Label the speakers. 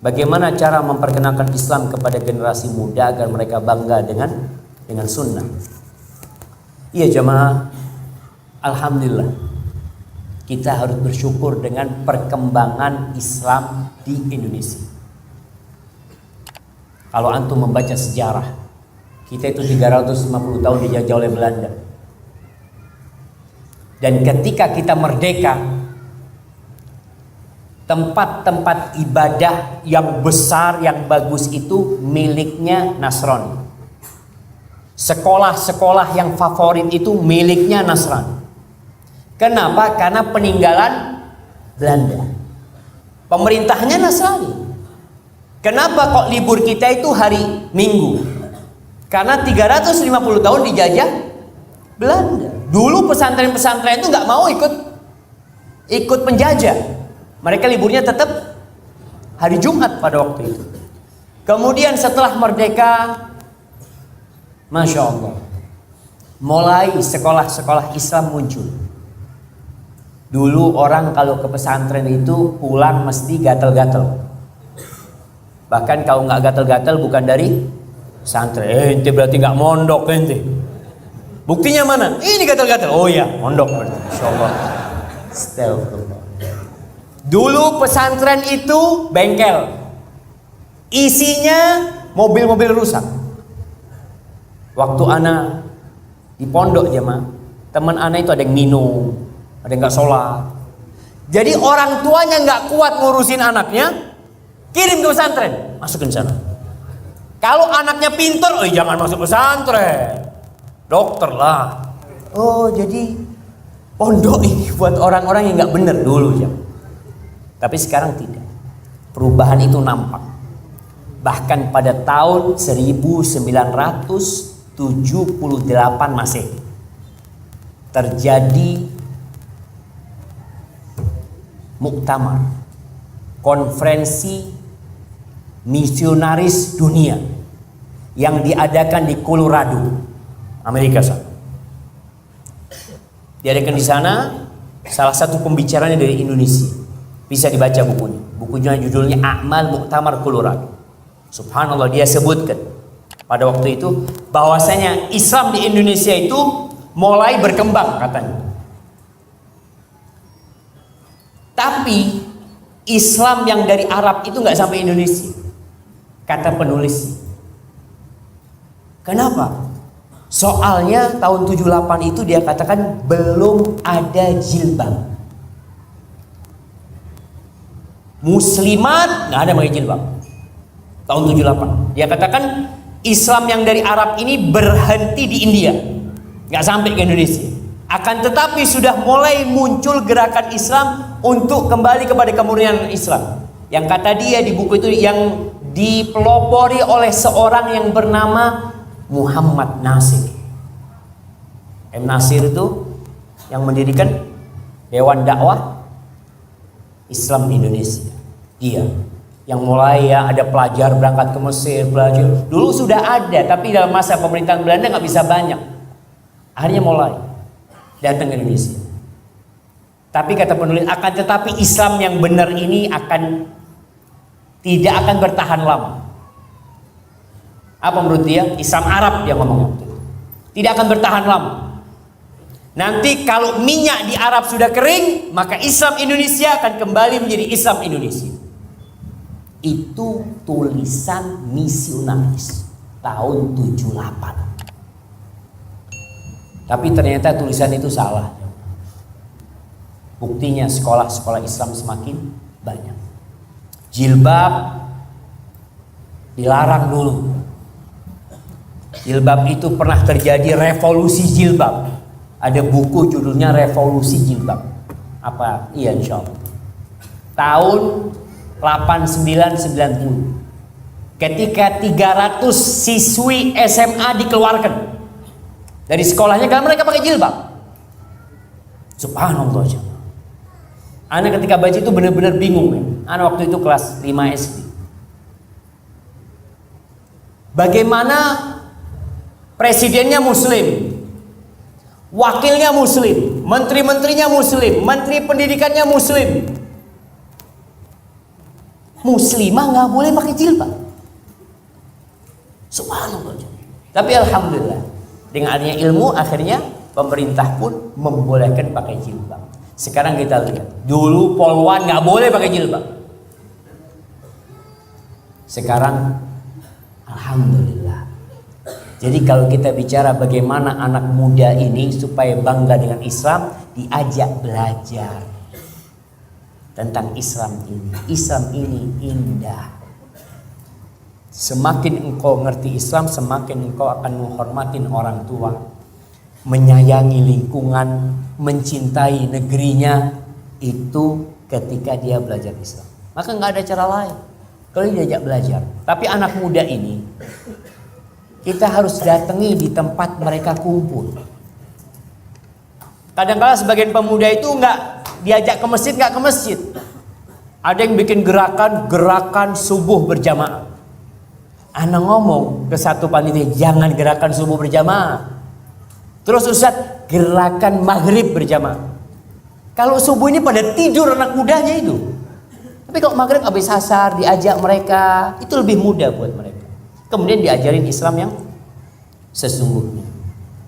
Speaker 1: Bagaimana cara memperkenalkan Islam kepada generasi muda agar mereka bangga dengan sunnah? Iya jemaah, alhamdulillah kita harus bersyukur dengan perkembangan Islam di Indonesia. Kalau antum membaca sejarah, kita itu 350 tahun dijajah oleh Belanda. Dan ketika kita merdeka, tempat-tempat ibadah yang besar, yang bagus itu miliknya Nasrani. Sekolah-sekolah yang favorit itu miliknya Nasrani. Kenapa? Karena peninggalan Belanda. Pemerintahnya Nasrani. Kenapa kok libur kita itu hari Minggu? Karena 350 tahun dijajah Belanda. Dulu pesantren-pesantren itu nggak mau ikut penjajah. Mereka liburnya tetap hari Jumat pada waktu itu. Kemudian setelah merdeka, Masya Allah, mulai sekolah-sekolah Islam muncul. Dulu orang kalau ke pesantren itu pulang mesti gatel-gatel. Bahkan kalau nggak gatel-gatel bukan dari pesantren. Ente berarti nggak mondok ente. Buktinya mana? Ini gatel-gatel. Oh iya, mondok berarti. Masya Allah. Astagfirullah. Dulu pesantren itu bengkel, isinya mobil-mobil rusak. Waktu anak di pondok jemaah, teman anak itu ada yang minum, ada yang nggak sholat. Jadi orang tuanya nggak kuat ngurusin anaknya, kirim ke pesantren, masukin sana. Kalau anaknya pintar, oh jangan masuk pesantren, dokter lah. Oh jadi pondok ini buat orang-orang yang nggak bener dulu ya. Tapi sekarang tidak. Perubahan itu nampak. Bahkan pada tahun 1978 Masehi terjadi muktamar, konferensi misionaris dunia yang diadakan di Colorado, Amerika Selatan. Diadakan di sana, salah satu pembicaranya dari Indonesia. Bisa dibaca bukunya. Bukunya judulnya A'mal Muktamar Colorado. Subhanallah, dia sebutkan pada waktu itu bahwasanya Islam di Indonesia itu mulai berkembang katanya. Tapi Islam yang dari Arab itu nggak sampai Indonesia, kata penulis. Kenapa? Soalnya tahun 78 itu dia katakan belum ada jilbab. Muslimat nggak ada pakai jilbab. Tahun 78 dia katakan Islam yang dari Arab ini berhenti di India, nggak sampai ke Indonesia. Akan tetapi sudah mulai muncul gerakan Islam untuk kembali kepada kemurnian Islam. Yang kata dia di buku itu yang dipelopori oleh seorang yang bernama Muhammad Nasir. M. Nasir itu yang mendirikan Dewan Dakwah Islam di Indonesia. Dia yang mulai ya ada pelajar berangkat ke Mesir, pelajar dulu sudah ada, tapi dalam masa pemerintahan Belanda nggak bisa banyak. Akhirnya mulai datang ke Indonesia. Tapi kata penulis, akan tetapi Islam yang benar ini tidak akan bertahan lama. Apa menurut dia? Islam Arab yang ngomong itu tidak akan bertahan lama. Nanti kalau minyak di Arab sudah kering, maka Islam Indonesia akan kembali menjadi Islam Indonesia. Itu tulisan misionaris tahun 78. Tapi ternyata tulisan itu salah. Buktinya sekolah-sekolah Islam semakin banyak. Jilbab dilarang dulu. Jilbab itu pernah terjadi revolusi jilbab. Ada buku judulnya Revolusi Jilbab. Apa? Iya insyaallah. Tahun 89-90. Ketika 300 siswi SMA dikeluarkan dari sekolahnya karena mereka pakai jilbab. Subhanallah. Anak ketika baca itu benar-benar bingung ya. Anak waktu itu kelas 5 SD. Bagaimana presidennya muslim, wakilnya muslim, menteri-menterinya muslim, menteri pendidikannya muslim. muslimah nggak boleh pakai jilbab. Subhanallah. Tapi alhamdulillah dengan adanya ilmu akhirnya pemerintah pun membolehkan pakai jilbab. Sekarang kita lihat, dulu polwan nggak boleh pakai jilbab. Sekarang alhamdulillah. Jadi kalau kita bicara bagaimana anak muda ini supaya bangga dengan Islam, diajak belajar tentang Islam ini. Islam ini indah. Semakin engkau ngerti Islam, semakin engkau akan menghormati orang tua, menyayangi lingkungan, mencintai negerinya. Itu ketika dia belajar Islam. Maka nggak ada cara lain kalau diajak belajar. Tapi anak muda ini kita harus datangi di tempat mereka kumpul. Kadang-kala sebagian pemuda itu nggak diajak ke masjid, nggak ke masjid. Ada yang bikin gerakan subuh berjamaah. Anak ngomong ke satu panitia, jangan gerakan subuh berjamaah. Terus Ustaz, gerakan maghrib berjamaah. Kalau subuh ini pada tidur anak mudanya itu. Tapi kalau maghrib habis asar diajak mereka, itu lebih mudah buat mereka. Kemudian diajarin Islam yang sesungguhnya.